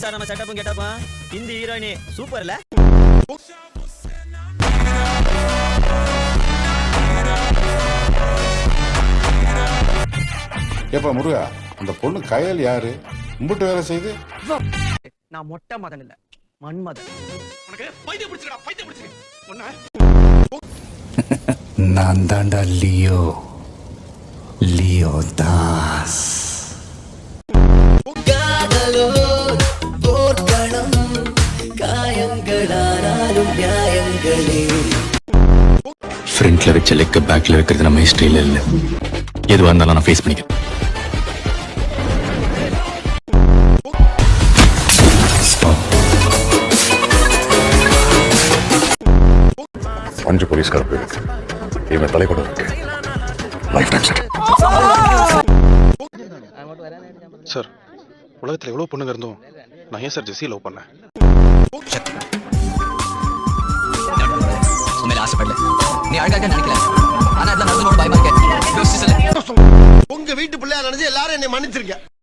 எப்படி சார் நம்ம செட்டப்பும் கெட்டப்பா இந்த ஹீரோயினி சூப்பர்ல. ஏப்பா முருகா, அந்த பொண்ணு கயல் யாரு? கும்பிட்டு வேலை செய்து. நான் மொட்டை மதன் இல்ல, மன்மதன். நான் தாண்டா லியோ, லியோ தாஸ். காதலோ போர்க்களம், காயங்களானாலும் நியாயங்களே. ஃப்ரண்ட்ல வச்ச லெக்க பேக்ல வைக்கிறது நம்ம ஹிஸ்டரியில இல்ல. எதுவா இருந்தாலும் நான் ஃபேஸ் பண்ணிக்கிறேன். அஞ்சு போலீஸ்கார போயிருக்கு. இவன் தலை கூட இருக்கு. Life time set. சார், உலகத்தில் எவ்வளோ பொண்ணுங்க இருந்தோம், நான் ஏன் சார் ஜெஸ்ஸி லவ் பண்ணேன்? உண்மையில ஆசைப்படல, நீ அழகாக நினைக்கல, ஆனா அதெல்லாம் நடந்து பயமா இருக்க. உங்க வீட்டு பிள்ளையா நினைச்சு எல்லாரும் என்னை மன்னிச்சிருக்க.